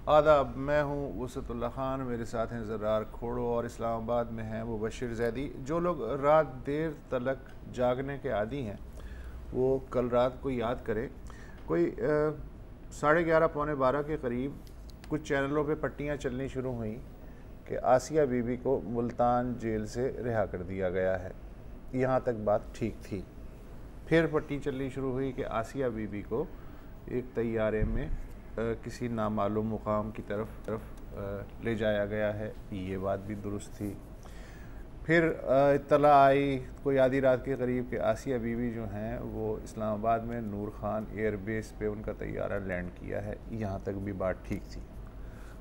आदाब, मैं हूँ वसतुल्लाह ख़ान, मेरे साथ हैं ज़र्रार खोड़ो और इस्लामाबाद में हैं वो बशीर ज़ैदी। जो लोग रात देर तलक जागने के आदी हैं वो कल रात को याद करें। कोई 11:30 पौने 12 के करीब कुछ चैनलों पे पट्टियाँ चलनी शुरू हुई कि आसिया बीबी को मुल्तान जेल से रिहा कर दिया गया है। यहाँ तक बात ठीक थी। फिर पट्टी चलनी शुरू हुई कि आसिया बीबी को एक तैयारे में किसी नामालूम मुकाम की तरफ ले जाया गया है। ये बात भी दुरुस्त थी। फिर इत्तला आई कोई आधी रात के करीब कि आसिया बीबी जो हैं वो इस्लामाबाद में नूर खान एयरबेस पे उनका तैयारा लैंड किया है। यहाँ तक भी बात ठीक थी।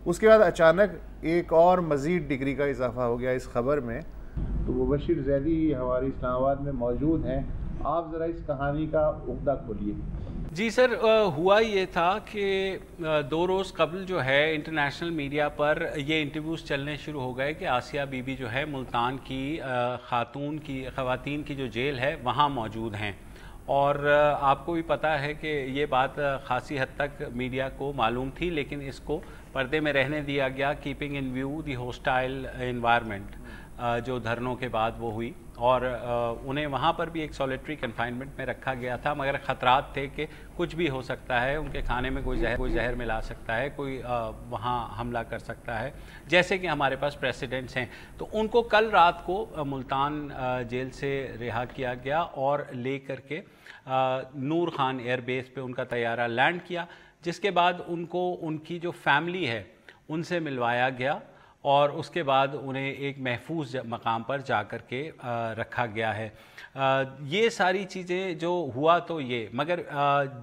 उसके बाद अचानक एक और मज़ीद डिग्री का इजाफा हो गया इस खबर में। तो वो बशीर ज़ैदी हमारे इस्लामाबाद में मौजूद हैं। आप ज़रा इस कहानी का उक़्दा खोलिए। जी सर, हुआ ये था कि 2 रोज़ कबल जो है इंटरनेशनल मीडिया पर ये इंटरव्यूज़ चलने शुरू हो गए कि आसिया बीबी जो है मुल्तान की ख़वातीन की जो जेल है वहाँ मौजूद हैं। और आपको भी पता है कि ये बात ख़ासी हद तक मीडिया को मालूम थी, लेकिन इसको पर्दे में रहने दिया गया, keeping in view the hostile environment जो धरनों के बाद वो हुई। और उन्हें वहाँ पर भी एक सॉलिटरी कन्फाइनमेंट में रखा गया था, मगर ख़तरात थे कि कुछ भी हो सकता है, उनके खाने में कोई जहर मिला सकता है, कोई वहाँ हमला कर सकता है, जैसे कि हमारे पास प्रेसिडेंट्स हैं। तो उनको कल रात को मुल्तान जेल से रिहा किया गया और ले करके नूर खान एयरबेस पे उनका तैयारा लैंड किया, जिसके बाद उनको उनकी जो फैमिली है उनसे मिलवाया गया और उसके बाद उन्हें एक महफूज मकाम पर जा कर के रखा गया है। ये सारी चीज़ें जो हुआ तो ये, मगर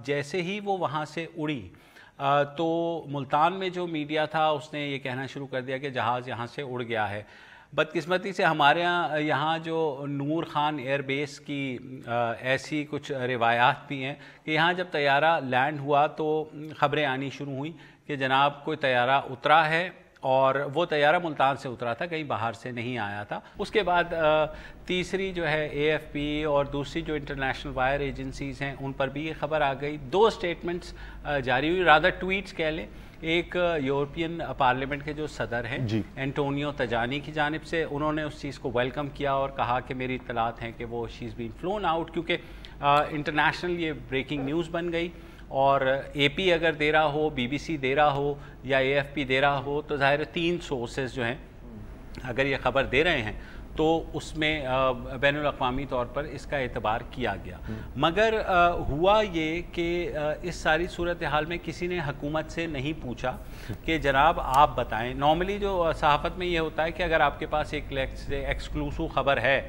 जैसे ही वो वहाँ से उड़ी तो मुल्तान में जो मीडिया था उसने ये कहना शुरू कर दिया कि जहाज़ यहाँ से उड़ गया है। बदकिस्मती से हमारे यहाँ जो नूर खान एयरबेस की ऐसी कुछ रिवायात भी हैं कि यहाँ जब तैयारा लैंड हुआ तो ख़बरें आनी शुरू हुई कि जनाब कोई तैयारा उतरा है और वो तैयारा मुल्तान से उतरा था, कहीं बाहर से नहीं आया था। उसके बाद तीसरी जो है AFP और दूसरी जो इंटरनेशनल वायर एजेंसीज़ हैं उन पर भी ये खबर आ गई। 2 स्टेटमेंट्स जारी हुई, रादर ट्वीट्स कह लें। एक यूरोपियन पार्लियामेंट के जो सदर हैं एंटोनियो तजानी की जानिब से, उन्होंने उस चीज़ को वेलकम किया और कहा कि मेरी इत्तलात हैं कि वो she is been flown out, क्योंकि इंटरनेशनल ये ब्रेकिंग न्यूज़ बन गई। और AP अगर दे रहा हो, BBC दे रहा हो या AFP दे रहा हो तो ज़ाहिर 3 सोर्सेज जो हैं अगर ये ख़बर दे रहे हैं तो उसमें बैनुल अक़वामी तौर पर इसका एतबार किया गया। मगर हुआ ये कि इस सारी सूरत हाल में किसी ने हुकूमत से नहीं पूछा कि जनाब आप बताएं। नॉर्मली जो सहाफ़त में ये होता है कि अगर आपके पास एक एक्सक्लूसिव ख़बर है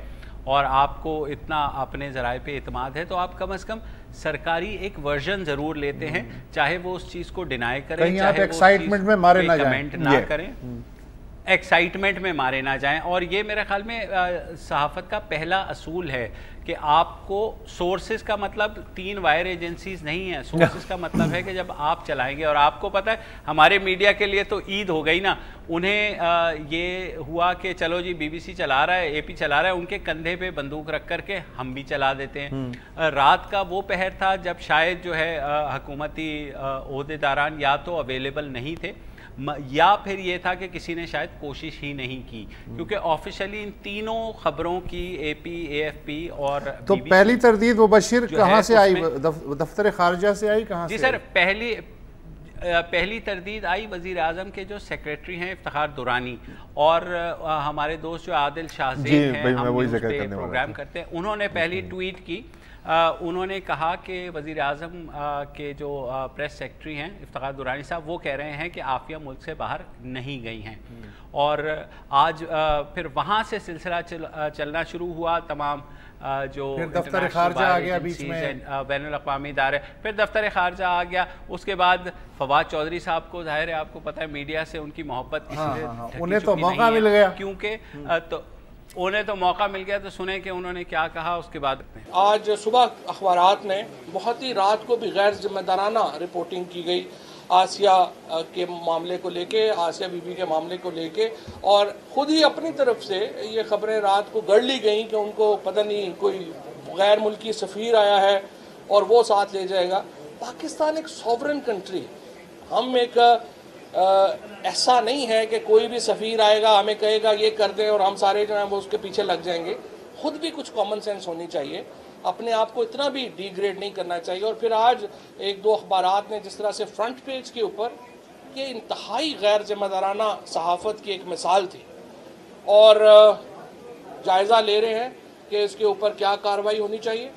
और आपको इतना अपने ज़राए पे एतमाद है तो आप कम से कम सरकारी एक वर्जन ज़रूर लेते हैं, चाहे वो उस चीज़ को डिनाई करें, चाहे एक्साइटमेंट में मारे ना कमेंट ना करें, एक्साइटमेंट में मारे ना जाएं। और ये मेरे ख्याल में सहाफ़त का पहला असूल है कि आपको सोर्सेज का मतलब 3 वायर एजेंसीज नहीं है। सोर्सेज का मतलब है कि जब आप चलाएंगे, और आपको पता है हमारे मीडिया के लिए तो ईद हो गई ना, उन्हें ये हुआ कि चलो जी BBC चला रहा है, AP चला रहा है, उनके कंधे पे बंदूक रख करके हम भी चला देते हैं। रात का वो पहर था जब शायद जो है हुकूमती ओहदेदारान या तो अवेलेबल नहीं थे या फिर ये था कि किसी ने शायद कोशिश ही नहीं की, क्योंकि ऑफिशियली इन तीनों खबरों की AP, AFP और तो BBC पहली तरदीद वो बशीर कहाँ से आई? दफ्तर खारजा से आई? कहाँ जी से? सर, पहली तरदीद आई वज़ीर आज़म के जो सेक्रेटरी हैं इफ्तिखार दुरानी और हमारे दोस्त जो आदिल शाहज़ेब हैं, हम न्यूज़ पे प्रोग्राम करते हैं, उन्होंने पहली ट्वीट की। उन्होंने कहा कि वज़ीर आज़म के जो प्रेस सेक्रेटरी हैं इफ्तिखार दुरानी साहब, वो कह रहे हैं कि आफिया मुल्क से बाहर नहीं गई हैं। और आज फिर वहाँ से सिलसिला चलना शुरू हुआ। तमाम जो दफ्तर खारजा आ गया बीच में, बैनुल अक़वामी इदारे, फिर दफ्तर खारजा आ गया। उसके बाद फवाद चौधरी साहब को ज़ाहिर है आपको पता है मीडिया से उनकी मोहब्बत उन्हें तो मौका मिल गया, क्योंकि तो उन्हें तो मौका मिल गया। तो सुने कि उन्होंने क्या कहा उसके बाद। आज सुबह अखबारात में बहुत ही रात को भी गैर जिम्मेदाराना रिपोर्टिंग की गई आसिया के मामले को लेके, आसिया बीबी के मामले को लेके, और ख़ुद ही अपनी तरफ से ये खबरें रात को गढ़ ली गई कि उनको पता नहीं कोई गैर मुल्की सफ़ीर आया है और वो साथ ले जाएगा। पाकिस्तान एक सॉवरन कंट्री है, हम एक ऐसा नहीं है कि कोई भी सफ़ीर आएगा हमें कहेगा ये कर दें और हम सारे जो हैं वो उसके पीछे लग जाएंगे। खुद भी कुछ कॉमन सेंस होनी चाहिए, अपने आप को इतना भी डिग्रेड नहीं करना चाहिए। और फिर आज एक दो अखबारात ने जिस तरह से फ्रंट पेज के ऊपर, ये इंतहाई गैर जिम्मेदाराना सहाफ़त की एक मिसाल थी, और जायज़ा ले रहे हैं कि इसके ऊपर क्या कार्रवाई होनी चाहिए,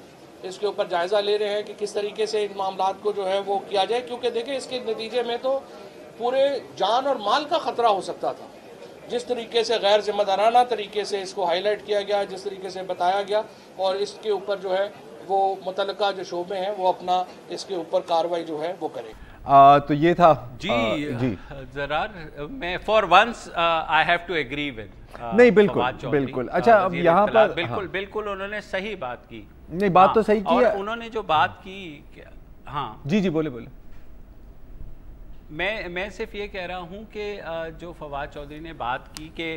इसके ऊपर जायज़ा ले रहे हैं कि किस तरीके से इन मामलात को जो है वो किया जाए, क्योंकि देखिए इसके नतीजे में तो पूरे जान और माल का ख़तरा हो सकता था। जिस तरीके से गैर जिम्मेदाराना तरीके से इसको हाईलाइट किया गया, जिस तरीके से बताया गया, और इसके ऊपर जो है वो मुतल्लिका जो शोबे हैं वो अपना इसके ऊपर कार्रवाई जो है वो करें। तो ये था जी ज़रार, मैं for once I have to agree with नहीं, बिल्कुल बिल्कुल। अच्छा, अब यहाँ पर बिल्कुल बिल्कुल उन्होंने सही बात की। नहीं, बात तो सही की है। उन्होंने जो बात की, हाँ जी बोले। मैं सिर्फ ये कह रहा हूँ कि जो फवाद चौधरी ने बात की कि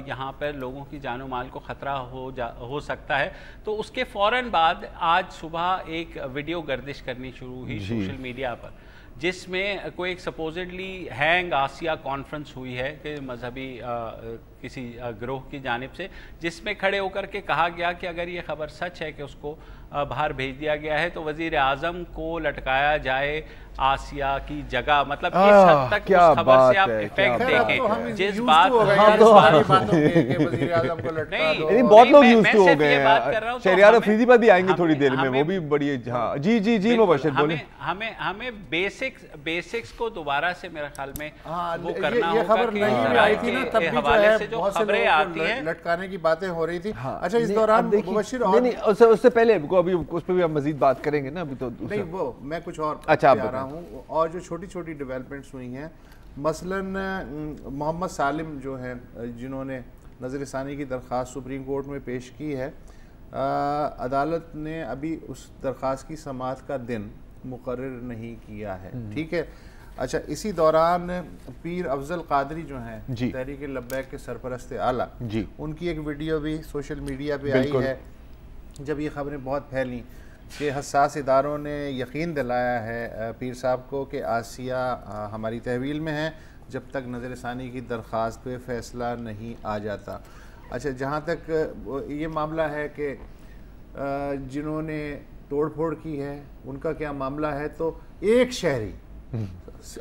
यहाँ पर लोगों की जानो माल को ख़तरा हो सकता है, तो उसके फ़ौरन बाद आज सुबह एक वीडियो गर्दिश करनी शुरू हुई सोशल मीडिया पर, जिसमें कोई एक सपोजिटली हैंग आसिया कॉन्फ्रेंस हुई है कि मजहबी किसी ग्रोह की जानिब से, जिसमें खड़े होकर के कहा गया कि अगर ये खबर सच है कि उसको बाहर भेज दिया गया है तो वज़ीर आज़म को लटकाया जाए आसिया की जगह। मतलब इस हद तक उस खबर से आप इफेक्ट देखें। जिस बात बहुत लोग यूज्ड टू हो गए हैं। शहरियार अफरीदी पर भी आएंगे थोड़ी देर में, वो भी बड़ी। हाँ जी मुबश्शिर बोले। हमें बेसिक्स को दोबारा से मेरे ख्याल में वो ये करना ये होगा खबर कि नहीं भी आई थी ना, तब भी जो है बहुत से खबरें आती हैं, लटकाने की बातें हो रही थी। अच्छा, इस दौरान मुबश्शिर उससे पहले अभी उस पर भी हम मजीद बात करेंगे ना, अभी तो नहीं, वो मैं कुछ और अच्छा आ रहा हूँ। और जो छोटी छोटी डेवलपमेंट्स हुई हैं, मसलन मोहम्मद सालिम जो हैं, जिन्होंने नज़र सानी की दरख्वास्त सुप्रीम कोर्ट में पेश की है, अदालत ने अभी उस दरख्वास्त की समाअत का दिन मुकर्रर नहीं किया है। ठीक है। अच्छा, इसी दौरान पीर अफजल कादरी जो हैं तहरीक लब्बैक के सरपरस्त आला, उनकी एक वीडियो भी सोशल मीडिया पे आई है। जब ये खबरें बहुत फैली कि हसास इदारों ने यकीन दिलाया है पीर साहब को कि आसिया हमारी तहवील में है जब तक नज़र सानी की दरख्वास्त पे फ़ैसला नहीं आ जाता। अच्छा, जहाँ तक ये मामला है कि जिन्होंने तोड़ फोड़ की है उनका क्या मामला है, तो एक शहरी,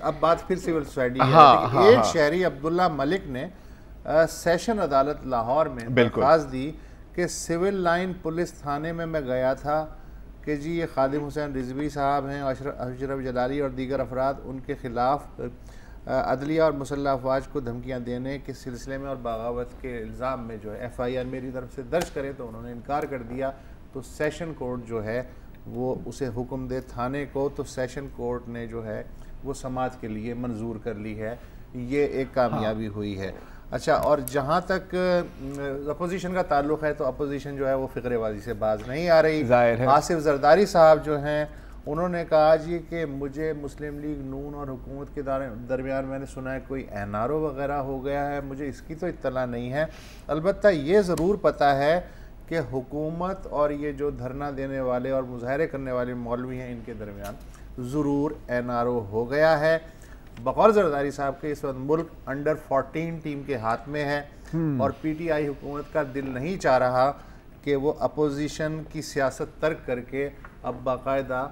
अब बात फिर सिविल सोसाइटी है, एक शहरी अब्दुल्ला मलिक ने सेशन अदालत लाहौर में दरख्वास्त दी कि सिविल लाइन पुलिस थाने में मैं गया था कि जी ये खादिम हुसैन रिजवी साहब हैं, अशरफ जलाली और दीगर अफराद, उनके ख़िलाफ़ अदलिया और मुसल्लह अफवाज को धमकियाँ देने के सिलसिले में और बगावत के इल्ज़ाम में जो है FIR मेरी तरफ से दर्ज करें, तो उन्होंने इनकार कर दिया। तो सेशन कोर्ट जो है वो उसे हुक्म दे थाने को, तो सेशन कोर्ट ने जो है वो समाअत के लिए मंजूर कर ली है। ये एक कामयाबी हुई है। अच्छा, और जहाँ तक अपोजिशन का ताल्लुक़ है, तो अपोजिशन जो है वो फ़िक्रबाजी से बाज नहीं आ रही। आसिफ जरदारी साहब जो हैं, उन्होंने कहा जी कि मुझे मुस्लिम लीग नून और हुकूमत के दरमियान मैंने सुना है कोई NRO वगैरह हो गया है, मुझे इसकी तो इत्तला नहीं है। अलबत्ता ये ज़रूर पता है कि हुकूमत और ये जो धरना देने वाले और मुजाहरे करने वाले मौलवी हैं, इनके दरमियान ज़रूर NRO हो गया है। बकौल जरदारी साहब के इस वक्त मुल्क अंडर 14 टीम के हाथ में है, और PTI हुकूमत का दिल नहीं चाह रहा कि वो अपोजिशन की सियासत तर्क करके अब बाकायदा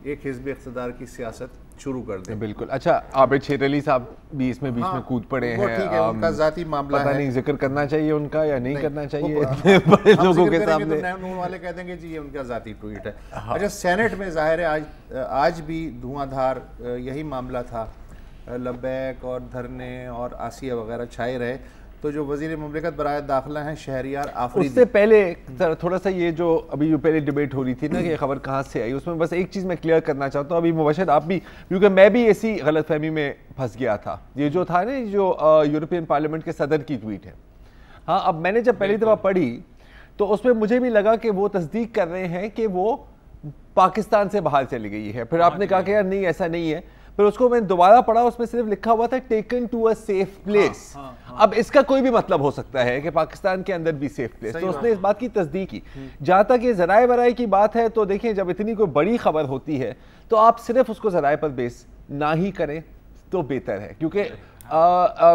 एक हिज़्ब इक़्तिदार की सियासत शुरू कर दे। बिल्कुल। अच्छा, आबिद शेर अली साहब भी इसमें बीच में कूद पड़े हैं। ठीक है, उनका ज़ाती मामला पता नहीं जिक्र करना चाहिए उनका या नहीं करना चाहिए बड़े लोगों के सामने। तो नून वाले कह देंगे जी ये उनका ज़ाती ट्वीट है। अच्छा, सेनेट में ज़ाहिर है आज भी धुआंधार यही मामला था, लब्बैक और धरने और आसिया वगैरह छाए रहे। तो जो वज़ीर मुमलिकत बराए दाखिला हैं शहरियार आफरीदी, उससे पहले थोड़ा सा ये जो अभी जो पहले डिबेट हो रही थी ना कि खबर कहाँ से आई, उसमें बस एक चीज़ मैं क्लियर करना चाहता हूँ। अभी मुबश्शिर आप भी, क्योंकि मैं भी ऐसी गलतफहमी में फंस गया था। ये जो था ना, जो यूरोपियन पार्लियामेंट के सदर की ट्वीट है, हाँ, अब मैंने जब पहली दफ़ा पढ़ी तो उसमें मुझे भी लगा कि वो तस्दीक कर रहे हैं कि वो पाकिस्तान से बाहर चली गई है। फिर आपने कहा कि यार नहीं, ऐसा नहीं है। फिर उसको मैंने दोबारा पढ़ा, उसमें सिर्फ लिखा हुआ था taken to a safe place. अब इसका कोई भी मतलब हो सकता है कि पाकिस्तान के अंदर भी सेफ प्लेस, तो उसने इस बात की तस्दीक की। जहां तक ये ज़राए बराए की बात है, तो देखिए जब इतनी कोई बड़ी खबर होती है तो आप सिर्फ उसको ज़राए पर बेस ना ही करें, तो बेहतर है, क्योंकि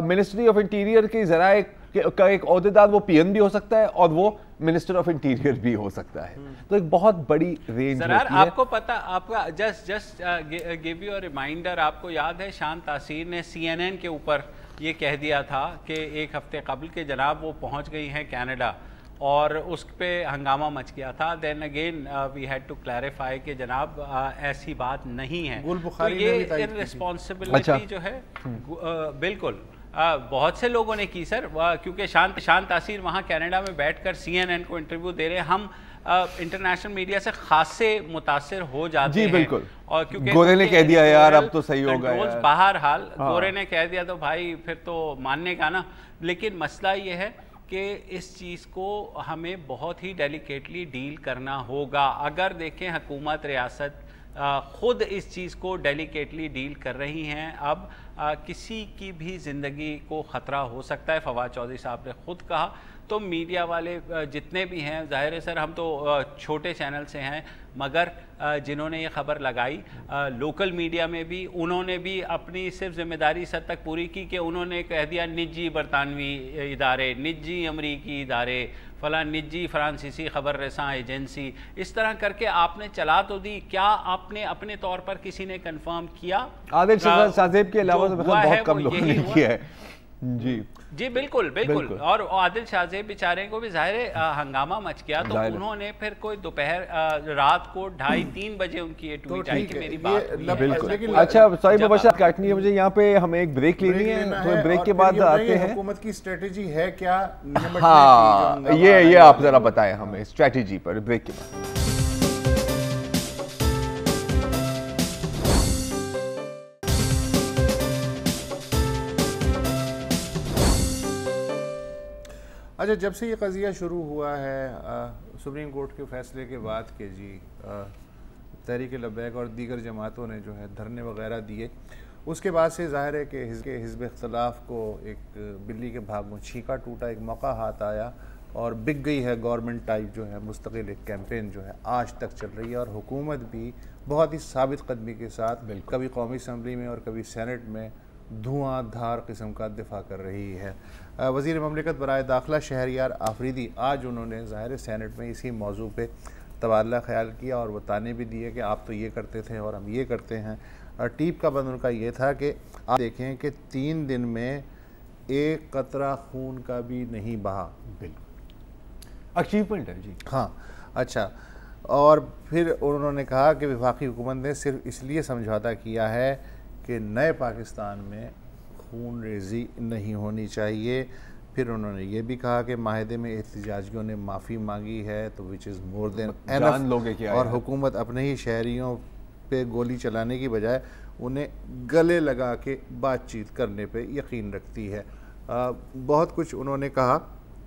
मिनिस्ट्री ऑफ इंटीरियर के जरा एक ओहदेदार वो पीएन भी हो सकता है और वो मिनिस्टर ऑफ इंटीरियर भी हो सकता है, तो एक बहुत बड़ी रेंज होती है। आपको पता, आपका just give you a reminder, आपको याद है शान तासीर ने CNN के ऊपर ये कह दिया था कि एक हफ्ते कबल के जनाब वो पहुंच गई हैं कनाडा, और उस पे हंगामा मच गया था। Then again we had to clarify कि जनाब ऐसी बात नहीं है। तो ये इररिस्पॉन्सिबिलिटी जो है बिल्कुल बहुत से लोगों ने की सर, क्योंकि शान तासीर वहाँ कनाडा में बैठकर CNN को इंटरव्यू दे रहे हैं। हम इंटरनेशनल मीडिया से खासे मुतासिर हो जाते हैं। बिल्कुल। और क्योंकि गोरे ने कह दिया यार अब तो सही होगा यार, बहरहाल गोरे ने कह दिया तो भाई फिर तो मानने का ना। लेकिन मसला ये है कि इस चीज़ को हमें बहुत ही डेलिकेटली डील करना होगा। अगर देखें हुकूमत रियासत ख़ुद इस चीज़ को डेलिकेटली डील कर रही हैं, अब किसी की भी ज़िंदगी को ख़तरा हो सकता है। फवाद चौधरी साहब ने ख़ुद कहा, तो मीडिया वाले जितने भी हैं, ज़ाहिर है सर हम तो छोटे चैनल से हैं, मगर जिन्होंने ये ख़बर लगाई लोकल मीडिया में भी, उन्होंने भी अपनी सिर्फ ज़िम्मेदारी इस हद तक पूरी की कि उन्होंने कह दिया निजी बरतानवी इदारे, निजी अमरीकी इदारे, फलां निजी फ्रांसीसी ख़बर रसां एजेंसी, इस तरह करके आपने चला तो दी। क्या आपने अपने तौर पर किसी ने कंफर्म किया? आदिल शाहजेब के अलावा तो बहुत कम लोगों ने किया है। जी बिल्कुल बिल्कुल। और आदिल शाहजेब बेचारे को भी ज़ाहिर हंगामा मच गया, तो उन्होंने फिर कोई दोपहर रात को 2:30-3 बजे उनकी ये ट्वीट आई कि मेरी बात बिल्कुल। अच्छा सॉरी मुबशर, काटनी है मुझे यहाँ पे, हमें एक ब्रेक लेनी है, तो ब्रेक के बाद आते हैं। हुकूमत की स्ट्रेटेजी है क्या? हाँ ये आप जरा बताएं हमें स्ट्रेटेजी पर, ब्रेक के बाद। अच्छा, जब से ये कज़िया शुरू हुआ है सुप्रीम कोर्ट के फैसले के बाद के जी तहरीक लब्बैक और दीगर जमातों ने जो है धरने वगैरह दिए, उसके बाद से ज़ाहिर है कि हिज़्ब इख्तिलाफ़ को एक बिल्ली के भाग में छीका टूटा, एक मौका हाथ आया और बिक गई है गवर्नमेंट टाइप जो है मुस्तकिल एक कैंपेन जो है आज तक चल रही है। और हुकूमत भी बहुत ही साबित कदमी के साथ कभी कौमी असम्बली में और कभी सेनेट में धुआंधार किस्म का दिफा कर रही है। वज़ीर ममलिकत बराए दाखिला शहरियार आफरीदी आज उन्होंने ज़ाहिर सेनेट में इसी मौजू पे तबादला ख्याल किया और बताने भी दिए कि आप तो ये करते थे और हम ये करते हैं। टीप का बंद उनका ये था कि आप देखें कि 3 दिन में एक कतरा खून का भी नहीं बहा। बिल्कुल अचीवमेंट है जी। हाँ अच्छा, और फिर उन्होंने कहा कि वफाकी हुकूमत ने सिर्फ इसलिए समझौता किया है कि नए पाकिस्तान में खून रेजी नहीं होनी चाहिए। फिर उन्होंने ये भी कहा कि माहिदे में एहतजाजियों ने माफ़ी मांगी है, तो which is more than enough, और हुकूमत अपने ही शहरियों पे गोली चलाने की बजाय उन्हें गले लगा के बातचीत करने पे यकीन रखती है। बहुत कुछ उन्होंने कहा,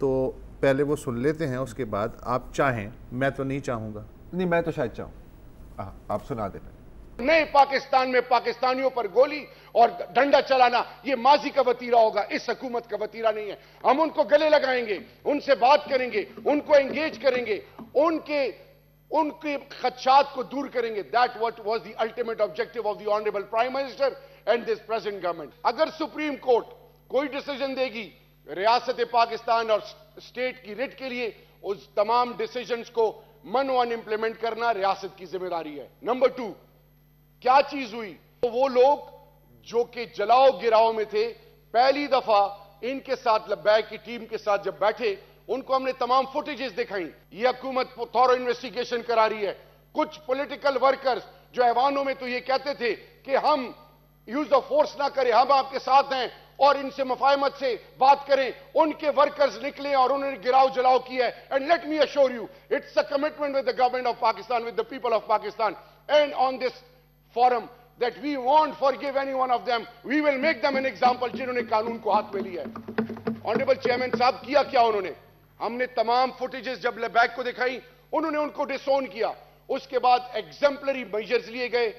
तो पहले वो सुन लेते हैं, उसके बाद आप चाहें, मैं तो नहीं चाहूँगा। नहीं, मैं तो शायद चाहूँ, आप सुना दें। नए पाकिस्तान में पाकिस्तानियों पर गोली और डंडा चलाना ये माजी का वतीरा होगा, इस हुकूमत का वतीरा नहीं है। हम उनको गले लगाएंगे, उनसे बात करेंगे, उनको एंगेज करेंगे, उनके खदशात को दूर करेंगे। That what was the ultimate objective of the honourable prime minister and this present government. अगर सुप्रीम कोर्ट कोई डिसीजन देगी रियासत पाकिस्तान और स्टेट की रिट के लिए, उस तमाम डिसीजंस को मनवन इंप्लीमेंट करना रियासत की जिम्मेदारी है। नंबर 2, क्या चीज हुई? तो वो लोग जो कि जलाओ गिराओ में थे, पहली दफा इनके साथ लब्बैक की टीम के साथ जब बैठे, उनको हमने तमाम फुटेजेस दिखाई। ये हुकूमत थॉरो इन्वेस्टिगेशन करा रही है। कुछ पॉलिटिकल वर्कर्स जो ऐवानों में तो ये कहते थे कि हम यूज ऑफ फोर्स ना करें, हम आपके साथ हैं और इनसे मुफाहमत से बात करें, उनके वर्कर्स निकले और उन्होंने गिराव जलाओ किया है। And let me assure you, it's a commitment with the government of Pakistan, with the people of Pakistan, and on this forum that we won't forgive any one of them. We will make them an example जिन्होंने कानून को हाथ में लिया है। Honourable chairman साहब, किया क्या उन्होंने? हमने तमाम फुटेजेस जब लब्बैक को दिखाई, उन्होंने उनको डिसोन किया। उसके बाद एग्जाम्पलरी मेजर्स लिए गए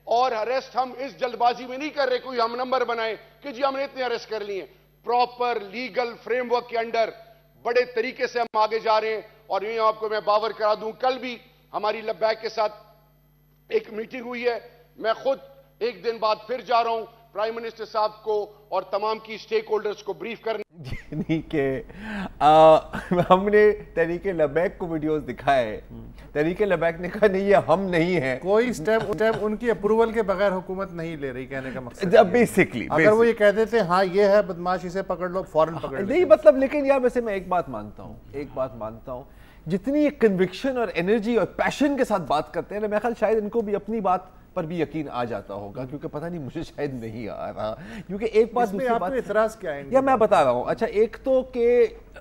और अरेस्ट हम इस जल्दबाजी में नहीं कर रहे कोई हम नंबर बनाए कि जी हमने इतने अरेस्ट कर लिए। प्रॉपर लीगल फ्रेमवर्क के अंडर बड़े तरीके से हम आगे जा रहे हैं। और ये आपको मैं बावर करा दूं, कल भी हमारी लब्बैक के साथ एक मीटिंग हुई है। मैं खुद एक दिन बाद फिर जा रहा हूं, प्राइम मिनिस्टर साहब को और तमाम की स्टेक होल्डर्स को ब्रीफ करने नहीं के हमने तहरीके लबैक को वीडियोस दिखाए, तहरीके लबैक ने कहा नहीं ये हम नहीं है, कोई स्टेप उनकी अप्रूवल के बगैर हुकूमत नहीं ले रही, कहने का मकसद बेसिकली अगर वो ये कह देते हाँ ये है बदमाश इसे पकड़ लो, फौरन पकड़ नहीं मतलब, लेकिन यार वैसे मैं एक बात मानता हूँ, जितनी एक कन्विक्शन और एनर्जी और पैशन के साथ बात करते हैं ना, मैं ख्याल शायद इनको भी अपनी बात पर भी यकीन आ जाता होगा, क्योंकि पता नहीं मुझे शायद नहीं आ रहा, क्योंकि एक बात दूसरी बात इतराज क्या है या मैं बता रहा हूँ। अच्छा, एक तो कि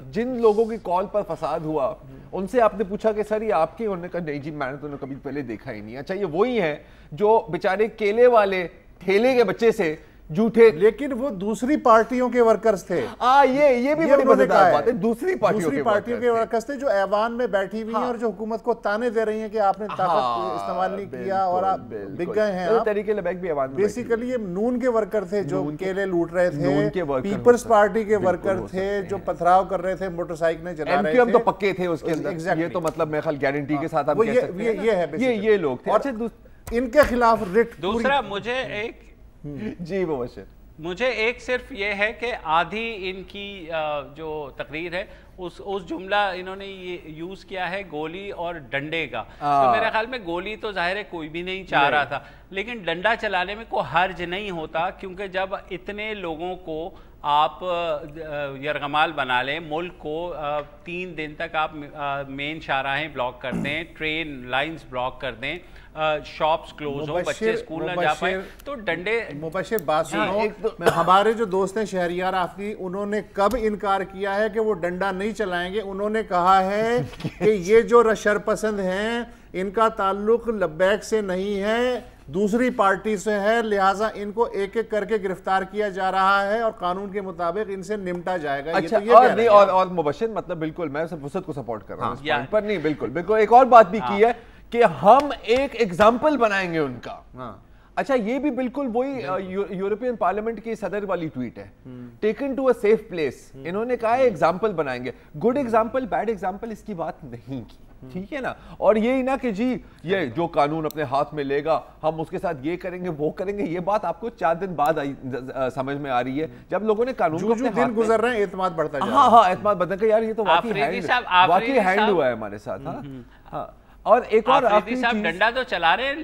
जिन लोगों की कॉल पर फसाद हुआ उनसे आपने पूछा कि सर ये आपके, उन्होंने कहा नहीं जी मैंने तो कभी पहले देखा ही नहीं। अच्छा, ये वही है जो बेचारे केले वाले ठेले के बच्चे से झूठे, लेकिन वो दूसरी पार्टियों के वर्कर्स थे। ये भी बड़ी मजेदार बात है, दूसरी पार्टियों के वर्कर्स थे जो ऐवान में बैठी हुई हैं और जो हुकूमत को ताने दे रही हैं कि आपने ताकत इस्तेमाल नहीं किया और आप बिक गए हैं। तरीके लबैक भी ऐवान में बेसिकली ये नून के वर्कर थे जो केले लूट रहे थे, पीपल्स पार्टी के वर्कर थे जो पथराव कर रहे थे, मोटरसाइकिलें चला रहे थे, तो पक्के थे उसके अंदर, ये तो मतलब मैं ख्याल गारंटी के साथ आप कह सकते हैं ये लोग थे। अच्छा, इनके खिलाफ रिट। दूसरा मुझे एक जी मुबश्शिर, मुझे एक सिर्फ ये है कि आधी इनकी जो तकरीर है उस जुमला इन्होंने ये यूज़ किया है गोली और डंडे का, तो मेरे ख्याल में गोली तो जाहिर है कोई भी नहीं चाह रहा था, लेकिन डंडा चलाने में कोई हर्ज नहीं होता, क्योंकि जब इतने लोगों को आप यरगमाल बना लें, मुल्क को 3 दिन तक आप मेन शाहराहें ब्लॉक कर दें, ट्रेन लाइंस ब्लॉक कर दें, शॉप्स क्लोज हो, बच्चे स्कूल ना जा पाए, तो डंडे। मुबश्शिर बात सुनो, हमारे जो दोस्त हैं शहरियार आफरी, उन्होंने कब इनकार किया है कि वो डंडा नहीं चलाएंगे? उन्होंने कहा है कि ये जो शरपसंद हैं इनका ताल्लुक लब्बैक से नहीं है, दूसरी पार्टी से है, लिहाजा इनको एक एक करके गिरफ्तार किया जा रहा है और कानून के मुताबिक इनसे निपटा जाएगा। अच्छा, ये तो ये और मुबश्शिर मतलब बिल्कुल मैं वुसअत को सपोर्ट कर रहा हूँ इस पॉइंट पर, नहीं बिल्कुल एक और बात भी की है कि हम एक एग्जाम्पल बनाएंगे उनका। अच्छा, ये भी बिल्कुल वही यूरोपियन पार्लियामेंट की सदर वाली ट्वीट है, taken to a safe place. इन्होंने कहा है एग्जाम्पल बनाएंगे, गुड एग्जाम्पल बैड एग्जाम्पल इसकी बात नहीं की, ठीक है ना। और ये ही ना कि जी ये जो कानून अपने हाथ में लेगा हम उसके साथ ये करेंगे वो करेंगे, ये बात आपको 4 दिन बाद समझ में आ रही है, जब लोगों ने कानून को अपने दिन गुजर रहे हैं, एतमाद बढ़ता जा रहा है। हाँ, एतमाद बढ़ता है यार, ये तो वाकई हैंड हुआ है हमारे साथ। हाँ, और एक और साहब डंडा तो चला रहे हैं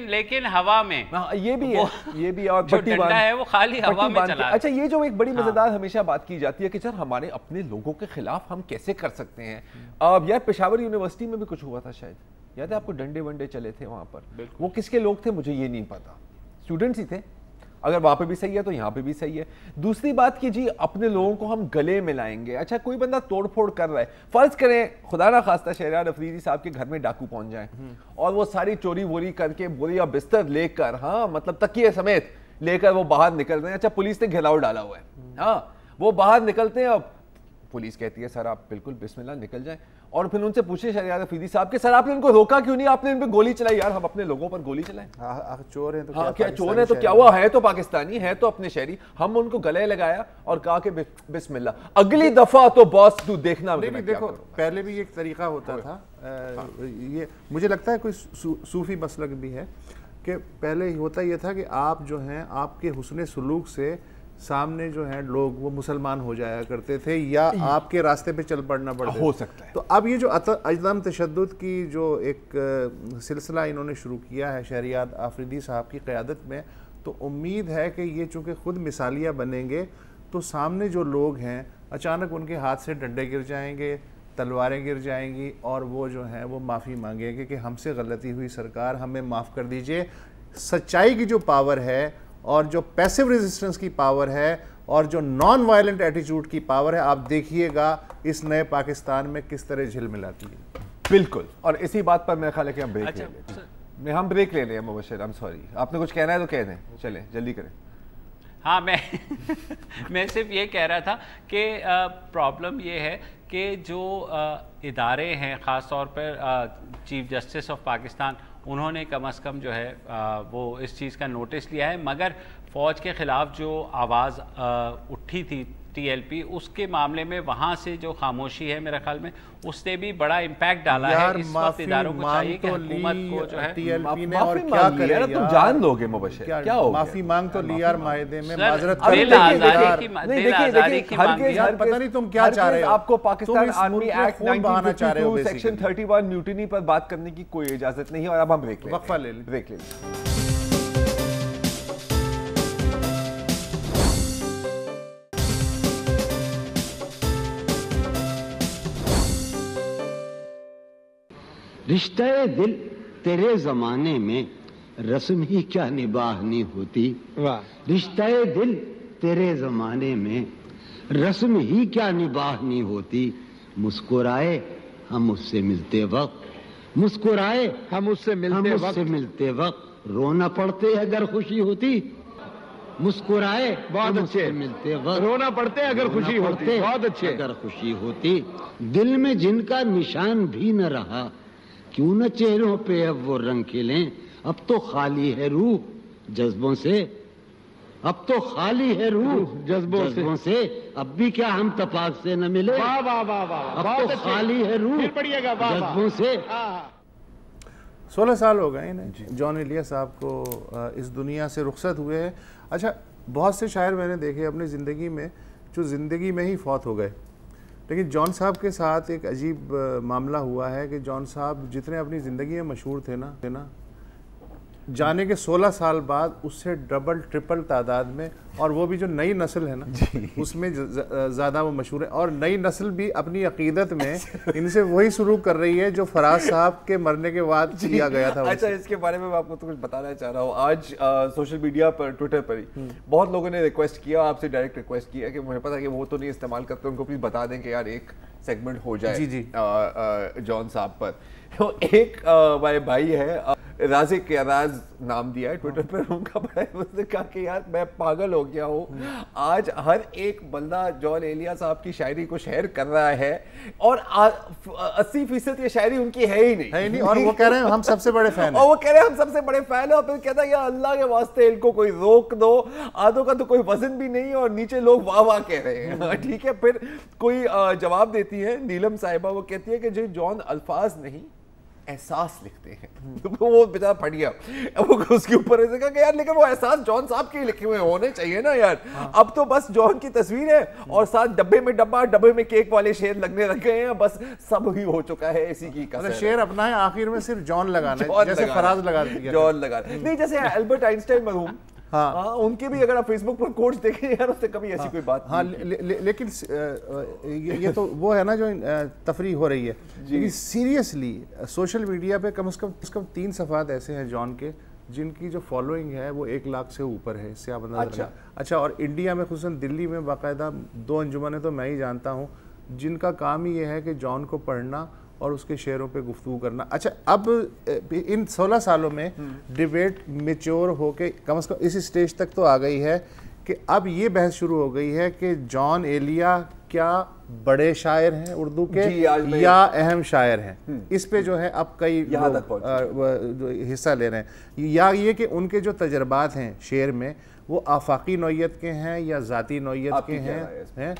लेकिन हवा में, ये भी है और जो डंडा है वो खाली हवा में चला। अच्छा, ये जो एक बड़ी मजेदार हमेशा बात की जाती है कि सर हमारे अपने लोगों के खिलाफ हम कैसे कर सकते हैं। अब यार पेशावर यूनिवर्सिटी में भी कुछ हुआ था, शायद याद है आपको, डंडे वंडे चले थे वहां पर, वो किसके लोग थे मुझे ये नहीं पता, स्टूडेंट्स ही थे। अगर वहां पे भी सही है तो यहाँ पे भी सही है। दूसरी बात कि जी अपने लोगों को हम गले मिलाएंगे। अच्छा, कोई बंदा तोड़फोड़ कर रहा है, फर्ज करें खुदा ना खास्ता शहरयार अफरीदी साहब के घर में डाकू पहुंच जाए और वो सारी चोरी वोरी करके बोरिया बिस्तर लेकर, हाँ मतलब तकिए समेत लेकर वो बाहर निकल रहे हैं। अच्छा, पुलिस ने घेराव डाला हुआ है, हाँ वो बाहर निकलते हैं, अब पुलिस कहती है सर आप बिल्कुल बिस्मिल्लाह निकल जाएं, और फिर उनसे पूछे शहरयार अफरीदी साहब के सर आपने उनको रोका क्यों नहीं, आपने उन पे गोली चलाई। यार हम अपने लोगों पर गोली चलाएं, चोर हैं तो क्या चोर है तो क्या हुआ, है तो पाकिस्तानी, है तो अपने शहरी, हम उनको गले लगाया और कहा कि बिस्मिल्लाह अगली दफा तो बॉस तू देखना। देखो पहले भी एक तरीका होता था, ये मुझे लगता है कोई सूफी मसलक भी है कि पहले होता ये था कि आप जो हैं आपके हुस्न सलूक से सामने जो है लोग वो मुसलमान हो जाया करते थे या आपके रास्ते पे चल पड़ना पड़ता हो सकता है। तो अब ये जो अजलम तशद्दुद की जो एक सिलसिला इन्होंने शुरू किया है शहरयार आफरीदी साहब की क़यादत में, तो उम्मीद है कि ये चूँकि ख़ुद मिसालिया बनेंगे तो सामने जो लोग हैं अचानक उनके हाथ से डंडे गिर जाएंगे, तलवारें गिर जाएंगी और वो जो हैं वो माफ़ी मांगेंगे कि हमसे गलती हुई सरकार, हमें माफ़ कर दीजिए। सच्चाई की जो पावर है और जो पैसिव रेजिस्टेंस की पावर है और जो नॉन वायलेंट एटीट्यूड की पावर है, आप देखिएगा इस नए पाकिस्तान में किस तरह झिलमिलाती है। बिल्कुल, और इसी बात पर मेरा ख्याल है कि हम ब्रेक ले लेते हैं। हम ब्रेक ले लें मुबश्शिर, आई एम सॉरी, आपने कुछ कहना है तो कह दें, चलें जल्दी करें। हाँ, मैं सिर्फ ये कह रहा था कि प्रॉब्लम ये है कि जो इदारे हैं ख़ास तौर पर चीफ जस्टिस ऑफ पाकिस्तान, उन्होंने कम अज़ कम जो है वो इस चीज़ का नोटिस लिया है, मगर फ़ौज के ख़िलाफ़ जो आवाज़ उठी थी TLP, उसके मामले में वहाँ से जो खामोशी है मेरे ख्याल में उसने भी बड़ा इम्पैक्ट डाला है। इस वक्त इदारों को चाहिए कि हुकूमत को जो है TLP ने, और क्या करे यार, तुम जान लोगे मुबशिर, क्या हो माफी मांग तो ली यार, मायदे में माजरत पता नहीं तुम क्या चाह रहे हो। आपको Pakistan army act 1952 section 31 mutiny पर बात करने की कोई इजाजत नहीं है। और अब हम ब्रेक वक्फा ले लें। ब्रेक ले लें। रिश्ते दिल तेरे जमाने में रस्म ही क्या निभानी होती। रिश्ते दिल तेरे जमाने में रस्म ही क्या निभानी होती। मुस्कुराए हम उससे मिलते वक्त, मुस्कुराए हम उससे मिलते वक्त रोना पड़ते अगर खुशी होती। मुस्कुराए बहुत अच्छे मिलते वक्त रोना पड़ते अगर खुशी होती। बहुत अच्छे अगर खुशी होती। दिल में जिनका निशान भी न रहा, क्यों न चेहरों पे अब वो रंग खिलें। अब तो खाली है रूह जज्बों से, अब तो खाली है रूह जज्बों से। अब भी क्या हम तपाक से न मिले। वाह वाह वाह वाह, अब तो खाली है रूह जज्बों से। 16 साल हो गए इन्हें, जॉन एलिया साहब को इस दुनिया से रुखसत हुए हैं। अच्छा, बहुत से शायर मैंने देखे अपनी ज़िंदगी में जो ज़िंदगी में ही फौत हो गए, लेकिन जॉन साहब के साथ एक अजीब मामला हुआ है कि जॉन साहब जितने अपनी ज़िंदगी में मशहूर थे ना, जाने के 16 साल बाद उससे डबल ट्रिपल तादाद में, और वो भी जो नई नस्ल है ना उसमें ज़्यादा वो मशहूर है। और नई नस्ल भी अपनी अकीदत में इनसे वही शुरू कर रही है जो फराज साहब के मरने के बाद किया गया था। अच्छा, इसके बारे में मैं आपको तो कुछ बताना चाह रहा हूँ। आज सोशल मीडिया पर, ट्विटर पर ही बहुत लोगों ने रिक्वेस्ट किया, आपसे डायरेक्ट रिक्वेस्ट किया कि मुझे पता है कि वो तो नहीं इस्तेमाल करते, उनको प्लीज़ बता दें कि यार एक सेगमेंट हो जाए जी जॉन साहब पर। तो एक हमारे भाई है राजिक याराज नाम दिया है ट्विटर पर, उनका भाई, उसने कहा कि यार मैं पागल हो गया हूँ, आज हर एक बंदा जॉन एलिया साहब की शायरी को शेयर कर रहा है और 80% ये शायरी उनकी है ही नहीं, और वो कह रहे हैं हम सबसे बड़े फैन हैं। और वो कह रहे हैं हम सबसे बड़े फैन हैं, और फिर कहता है यार अल्लाह के वास्ते इनको कोई रोक दो, आधों का तो कोई वजन भी नहीं है और नीचे लोग वाह वाह कह रहे हैं। ठीक है, फिर कोई जवाब देती है नीलम साहिबा, वो कहती है कि जो जॉन अल्फाज नहीं एहसास लिखते हैं। तो वो बेचारा फट गया, वो उसके ऊपर ऐसे कहा कि यार लेकिन वो एहसास जॉन साहब के लिखे हुए होने चाहिए ना यार। अब तो बस जॉन की तस्वीर है और साथ डब्बे में डब्बा, डब्बे में केक वाले शेर लगने लग गए हैं, बस सब ही हो चुका है इसी की कसर। शेर अपना है, आखिर में सिर्फ जॉन लगाना है, जैसे फराज लगा दिया जॉन लगा नहीं, जैसे अल्बर्ट आइंस्टाइन मरहूम, हाँ, उनके भी अगर आप फेसबुक पर कोट्स देखें यार उससे कभी ऐसी कोई बात नहीं। लेकिन ये तो वो है ना जो तफरीह हो रही है, लेकिन सीरियसली सोशल मीडिया पे कम से कम 3 सफ़ात ऐसे हैं जॉन के जिनकी जो फॉलोइंग है वो 1 लाख से ऊपर है, इससे आप अंदाजा। अच्छा, और इंडिया में खुसूसन दिल्ली में बाकायदा 2 अंजुमने तो मैं ही जानता हूँ जिनका काम ही ये है कि जॉन को पढ़ना और उसके शेयरों पे गुफ्तगू करना। अच्छा, अब इन 16 सालों में डिबेट मेच्योर होके कम से कम इस स्टेज तक तो आ गई है कि अब ये बहस शुरू हो गई है कि जॉन एलिया क्या बड़े शायर हैं उर्दू के या अहम शायर हैं। इस पे जो है अब कई हिस्सा ले रहे हैं, या ये कि उनके जो तजर्बात हैं शेर में वो आफाकी नौयत के हैं या ज़ाती नौयत के हैं।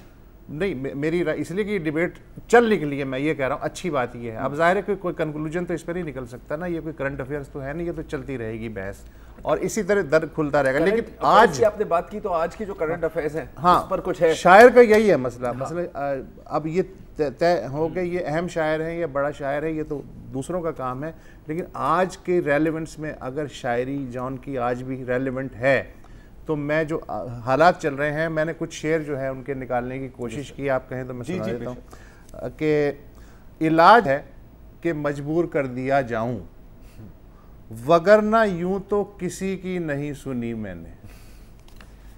नहीं, मेरी राय इसलिए कि डिबेट चलने के लिए मैं ये कह रहा हूँ, अच्छी बात ये है। अब जाहिर है कि कोई कंक्लूजन तो इस पर नहीं निकल सकता ना, ये कोई करंट अफेयर्स तो है नहीं, ये तो चलती रहेगी बहस और इसी तरह दर खुलता रहेगा। लेकिन आज आपने बात की तो आज की जो करंट अफेयर्स हैं, हाँ, उस पर कुछ है। शायर का यही है मसला। अब ये तय हो गया ये अहम शायर है या बड़ा शायर है, ये तो दूसरों का काम है, लेकिन आज के रेलेवेंस में अगर शायरी जॉन की आज भी रेलेवेंट है तो मैं जो हालात चल रहे हैं, मैंने कुछ शेर जो है उनके निकालने की कोशिश की, आप कहें तो मैं सुना देता हूँ कि इलाज है कि मजबूर कर दिया जाऊं, वगरना यूं तो किसी की नहीं सुनी मैंने,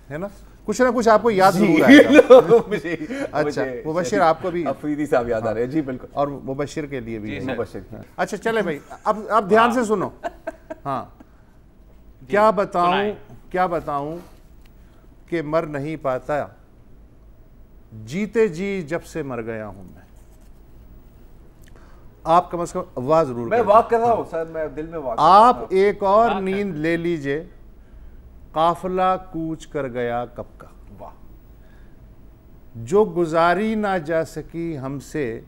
है ना कुछ आपको याद जरूर आएगा। अच्छा, मुबशिर आपको भी अफरीदी साहब याद आ रहे हैं जी, बिल्कुल, और मुबशिर के लिए भी मुबशिर। अच्छा चले भाई, अब ध्यान से सुनो। हाँ, क्या बताऊं कि मर नहीं पाता, जीते जी जब से मर गया हूं मैं। आप कम से कम आवाज जरूर, मैं वाक कर रहा हूं सर, मैं दिल में वाक। आप एक और नींद ले लीजिए, काफिला कूच कर गया कब का। वाह, जो गुजारी ना जा सकी हमसे,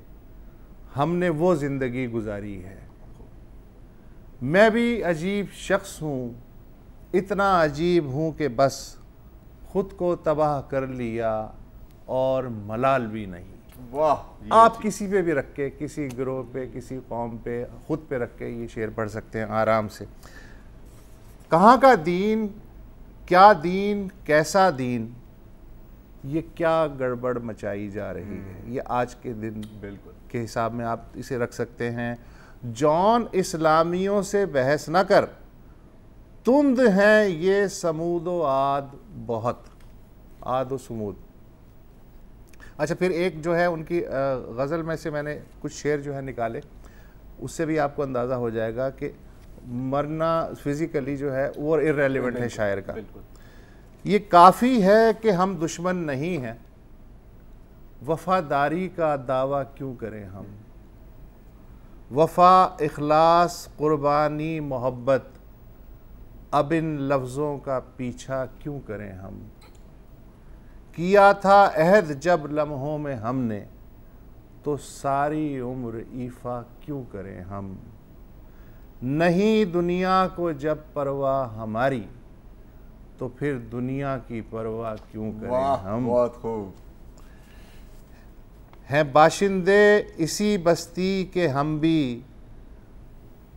हमने वो ज़िंदगी गुजारी है। मैं भी अजीब शख्स हूँ, इतना अजीब हूँ कि बस खुद को तबाह कर लिया और मलाल भी नहीं। वाह, आप किसी पे भी रख के, किसी गिरोह पे, किसी कौम पे, खुद पे रख के ये शेर पढ़ सकते हैं आराम से। कहाँ का दीन, क्या दीन, कैसा दीन, ये क्या गड़बड़ मचाई जा रही है, ये आज के दिन बिल्कुल के हिसाब में आप इसे रख सकते हैं। जॉन इस्लामियों से बहस न कर, तुंद हैं ये समूद व आद बहुत, आद व समूद। अच्छा, फिर एक जो है उनकी गज़ल में से मैंने कुछ शेर जो है निकाले, उससे भी आपको अंदाज़ा हो जाएगा कि मरना फिज़िकली जो है वो इर्रेलेवेंट है शायर का। ये काफ़ी है कि हम दुश्मन नहीं हैं, वफ़ादारी का दावा क्यों करें हम। वफ़ा, इखलास, कुर्बानी, मोहब्बत, अब इन लफ्ज़ों का पीछा क्यों करें हम। किया था अहद जब लम्हों में हमने, तो सारी उम्र ईफा क्यों करें हम। नहीं दुनिया को जब परवाह हमारी, तो फिर दुनिया की परवाह क्यों करें हम। बहुत खूब। हैं बाशिंदे इसी बस्ती के हम भी,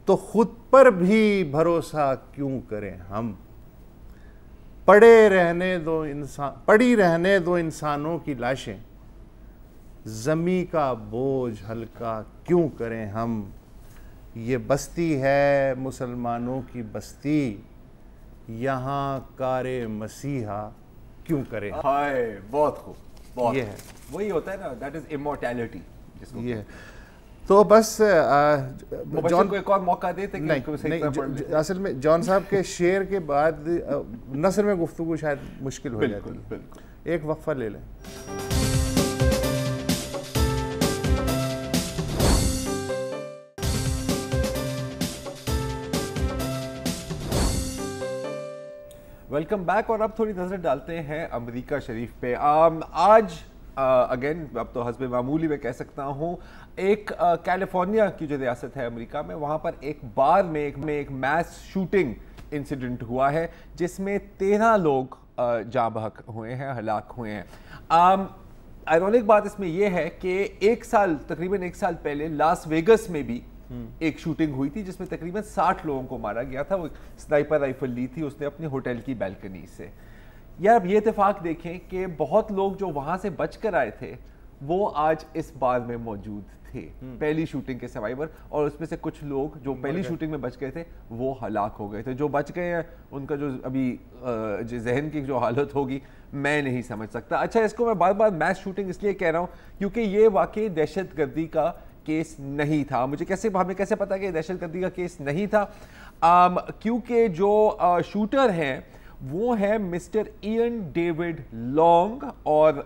तो खुद पर भी भरोसा क्यों करें हम। पड़ी रहने दो इंसानों की लाशें, ज़मी का बोझ हल्का क्यों करें हम। ये बस्ती है मुसलमानों की बस्ती, यहाँ कारे मसीहा क्यों करें। हाय, बहुत खूब, बहुत ये है, वही होता है ना, दैट इज इमॉर्टैलिटी जिसको ये है। तो बस जॉन को एक और मौका देते नहीं, असल में जॉन साहब के शेर के बाद नसर में गुफ्तगू शायद मुश्किल हो जाती है। बिल्कुल, एक वक्फा ले लें। Welcome back. और अब थोड़ी नजर डालते हैं अमेरिका शरीफ पे। आज अगेन अब तो हस्बे मामूली में कह सकता हूँ, एक कैलिफोर्निया की जो रियासत है अमेरिका में, वहाँ पर एक बार में एक मैस शूटिंग इंसिडेंट हुआ है जिसमें 13 लोग जाँ बहक हुए हैं, हलाक हुए हैं। आयरॉनिक बात इसमें यह है कि तकरीबन एक साल पहले लास वेगस में भी एक शूटिंग हुई थी जिसमें तकरीबन 60 लोगों को मारा गया था। वो स्नाइपर राइफल ली थी उसने अपने होटल की बैल्कनी से। यार अब ये इत्तेफाक देखें कि बहुत लोग जो वहां से बच कर आए थे वो आज इस बार में मौजूद थे, पहली शूटिंग के सर्वाइवर, और उसमें से कुछ लोग जो पहली शूटिंग में बच गए थे वो हलाक हो गए थे। जो बच गए हैं उनका जो अभी जहन की जो हालत होगी मैं नहीं समझ सकता। अच्छा, इसको मैं बार बार मैस शूटिंग इसलिए कह रहा हूँ क्योंकि ये वाकई दहशतगर्दी का केस नहीं था। हमें कैसे पता कि दहशतगर्दी का केस नहीं था, क्योंकि जो शूटर हैं वो है मिस्टर इयन डेविड लॉन्ग, और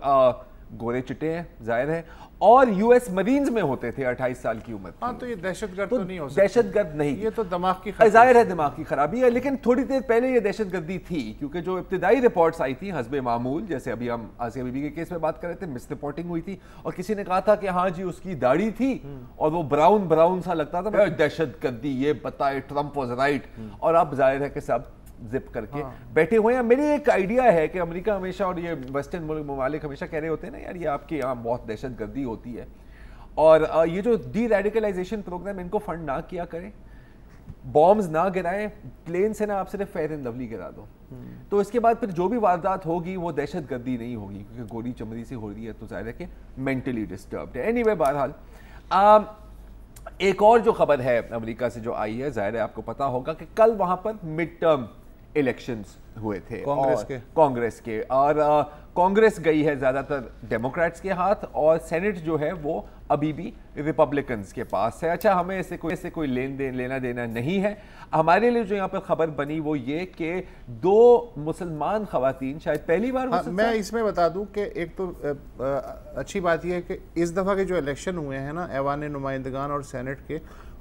गोरे चिट्टे हैं जाहिर है, और यूएस मरीन्स में होते थे 28 साल की उम्र। हाँ, तो ये दहशतगर्द तो नहीं हो सकता। दहशतगर्द नहीं, ये तो दिमाग की जाहिर है दिमाग की खराबी है। लेकिन थोड़ी देर पहले ये दहशतगर्दी थी क्योंकि जो इब्तिदाई रिपोर्ट्स आई थी हस्बे मामूल, जैसे अभी हम आसिया बीबी के केस में बात कर रहे थे, मिस रिपोर्टिंग हुई थी और किसी ने कहा था कि हाँ जी उसकी दाढ़ी थी और वो ब्राउन सा लगता था, दहशतगर्दी ये बताए ट्रंप वाज राइट, और अब जाहिर है कि सब जिप करके बैठे हुए हैं। मेरी एक आइडिया है कि अमेरिका हमेशा और ये वेस्टर्न मुल्क ममालिक हमेशा कह रहे होते हैं ना यार ये आपके यहाँ बहुत दहशतगर्दी होती है, और ये जो डी रेडिकलाइजेशन प्रोग्राम इनको फंड ना किया करें, बॉम्ब्स ना गिराएं, प्लेन से ना आप सिर्फ फेयर एंड लवली गिरा दो, तो इसके बाद फिर जो भी वारदात होगी वो दहशतगर्दी नहीं होगी क्योंकि गोली चमड़ी से हो रही है तो जाहिर है कि मेंटली डिस्टर्ब्ड है। एनीवे, बहरहाल एक और जो खबर है अमेरिका से जो आई है, जाहिर है आपको पता होगा कि कल वहां पर मिड टर्म इलेक्शंस हुए थे कांग्रेस के, और कांग्रेस गई है ज्यादातर डेमोक्रेट्स के हाथ और सेनेट जो है वो अभी भी रिपब्लिकन्स के पास है। अच्छा, हमें इससे कोई लेना देना नहीं है। हमारे लिए जो यहाँ पर खबर बनी वो ये कि 2 मुसलमान खवातीन शायद पहली बार मैं इसमें बता दूं कि एक तो अच्छी बात यह है कि इस दफ़ा के जो इलेक्शन हुए हैं ना ऐवान नुमाइंदगान और सेनेट के,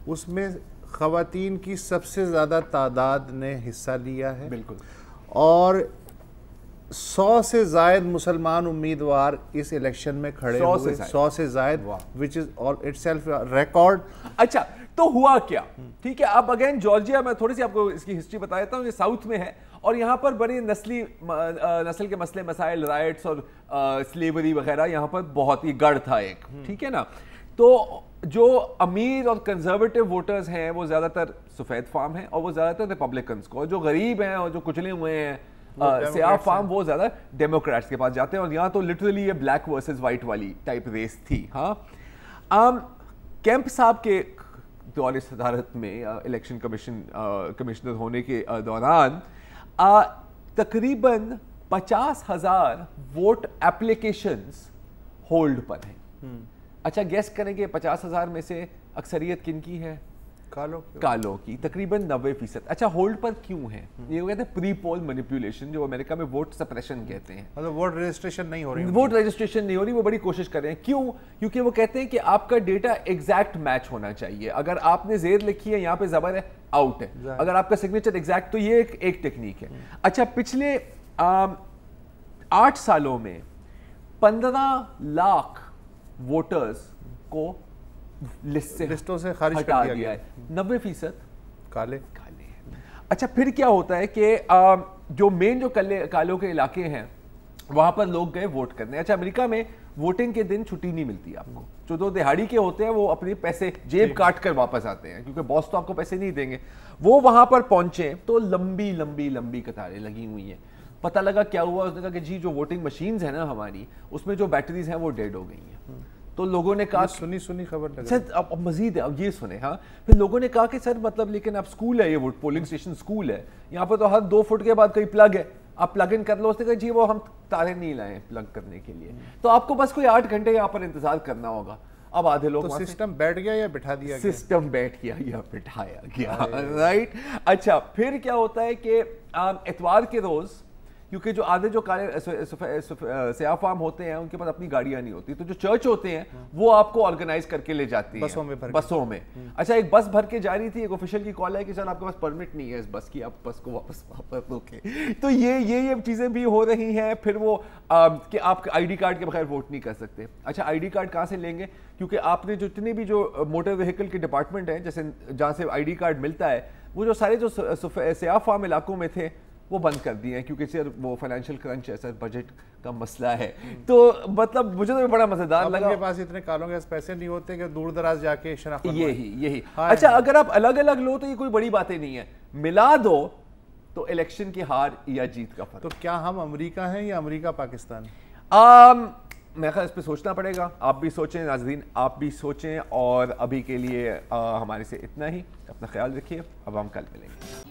उसमें खवातीन की सबसे ज़्यादा तादाद ने हिस्सा लिया है। बिल्कुल, और 100 से जायद मुसलमान उम्मीदवार इस इलेक्शन में खड़े हुए, 100 से जायद, which is all itself record. अच्छा, तो हुआ क्या? ठीक है, अब अगेन जॉर्जिया में थोड़ी सी आपको इसकी हिस्ट्री बता देता हूँ। ये साउथ में है और यहाँ पर बड़े नस्ल के मसले मसाइल, राइट्स और स्लेवरी वगैरह यहाँ पर बहुत ही गढ़ था एक, ठीक है ना। तो जो अमीर और कंजर्वेटिव वोटर्स हैं वो ज्यादातर सफेद फार्म हैं और वो ज्यादातर रिपब्लिकन्स को, जो गरीब हैं और जो कुचले हुए हैं सियाह फार्म वो ज्यादा डेमोक्रेट्स के पास जाते हैं। और यहाँ तो लिटरली ये ब्लैक वर्सेस वाइट वाली टाइप रेस थी। हाँ, कैंप साहब के दौरे सदारत में इलेक्शन कमिश्नर होने के दौरान तकरीबन 50,000 वोट एप्लीकेशंस होल्ड पर हैं। अच्छा, गेस करेंगे 50,000 में से अक्सरियत किनकी है? कालों की, तकरीबन 90%। अच्छा, होल्ड पर क्यों है? ये कहते हैं प्री पोल मैनिपुलेशन, जो अमेरिका में वोट सप्रेशन कहते हैं। मतलब वोट रजिस्ट्रेशन नहीं हो रही, वोट रजिस्ट्रेशन नहीं हो रही, वो बड़ी कोशिश कर रहे हैं। क्यों? क्योंकि वो कहते हैं कि आपका डेटा एग्जैक्ट मैच होना चाहिए। अगर आपने जेर लिखी है, यहाँ पे जबर है, आउट है। अगर आपका सिग्नेचर एग्जैक्ट, तो ये एक टेक्निक है। अच्छा, पिछले 8 सालों में 15 लाख वोटर्स को लिस्टों से खारिज हटा दिया है। 90% काले हैं। अच्छा, फिर क्या होता है कि जो मेन जो कालों के इलाके हैं वहां पर लोग गए वोट करने। अच्छा, अमेरिका में वोटिंग के दिन छुट्टी नहीं मिलती आपको। जो दो दिहाड़ी के होते हैं वो अपने पैसे जेब काट कर वापस आते हैं, क्योंकि बॉस तो आपको पैसे नहीं देंगे। वो वहां पर पहुंचे तो लंबी लंबी लंबी कतारें लगी हुई हैं। पता लगा क्या हुआ, उसने कहा कि जी जो वोटिंग मशीन्स है ना हमारी, उसमें जो बैटरीज हैं वो डेड हो गई हैं। तो लोगों ने कहा, सुनी खबर लग सर अब मजीद है, अब ये सुने। हाँ, फिर लोगों ने कहा कि सर मतलब लेकिन अब स्कूल है, ये वोट पोलिंग स्टेशन स्कूल है, यहाँ पर तो हर 2 फुट के बाद कहीं प्लग है, आप प्लग इन कर लो। उसने कहा जी वो हम तारे नहीं लाए प्लग करने के लिए, तो आपको बस कोई 8 घंटे यहाँ पर इंतजार करना होगा। अब आधे लोग तो सिस्टम बैठ गया या बिठा दिया गया? सिस्टम बैठ गया या बिठाया गया, राइट। अच्छा, फिर क्या होता है कि इतवार के रोज, क्योंकि जो आधे जो काले सियाह फार्म होते हैं उनके पास अपनी गाड़ियां नहीं होती, तो जो चर्च होते हैं वो आपको ऑर्गेनाइज करके ले जाती है बसों में। अच्छा, एक बस भर के जा रही थी, एक ऑफिशियल की कॉल है कि सर आपके पास परमिट नहीं है इस बस की, आप बस को वापस रोके। तो ये चीजें भी हो रही हैं। फिर वो कि आप आईडी कार्ड के बगैर वोट नहीं कर सकते। अच्छा, आईडी कार्ड कहाँ से लेंगे? क्योंकि आपने जितने भी जो मोटर व्हीकल के डिपार्टमेंट हैं, जैसे जहाँ से आईडी कार्ड मिलता है, वो जो सारे जो सियाह फार्म इलाकों में थे वो बंद कर दिए हैं, क्योंकि सर वो फाइनेंशियल क्रंच है, सर बजट का मसला है। तो मतलब मुझे तो बड़ा मजेदार लगा। उनके पास इतने कालों के पैसे नहीं होते कि दूर दराज जाके शनाख्त यही। अच्छा, अगर आप अलग अलग लो तो ये कोई बड़ी बातें नहीं है, मिला दो तो इलेक्शन की हार या जीत का फर्क। तो क्या हम अमेरिका हैं या अमेरिका पाकिस्तान? मैं ख्याल इस पर सोचना पड़ेगा। आप भी सोचें, नाज़रीन आप भी सोचें। और अभी के लिए हमारे से इतना ही। अपना ख्याल रखिए, अब हम कल मिलेंगे।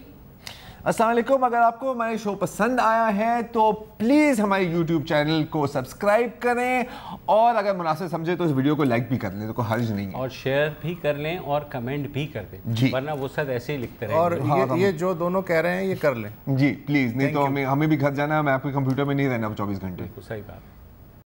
अस्सलाम वालेकुम। अगर आपको हमारे शो पसंद आया है तो प्लीज़ हमारे YouTube चैनल को सब्सक्राइब करें, और अगर मुनासिब समझे तो इस वीडियो को लाइक भी कर लें, तो कोई हर्ज नहीं है, और शेयर भी कर लें और कमेंट भी कर दें जी, वरना वो सब ऐसे ही लिखते रहेंगे। और ये जो दोनों कह रहे हैं ये कर लें जी प्लीज़, नहीं तो हमें भी घर जाना है, मैं आपके कंप्यूटर में नहीं रहना 24 घंटे। सही बात।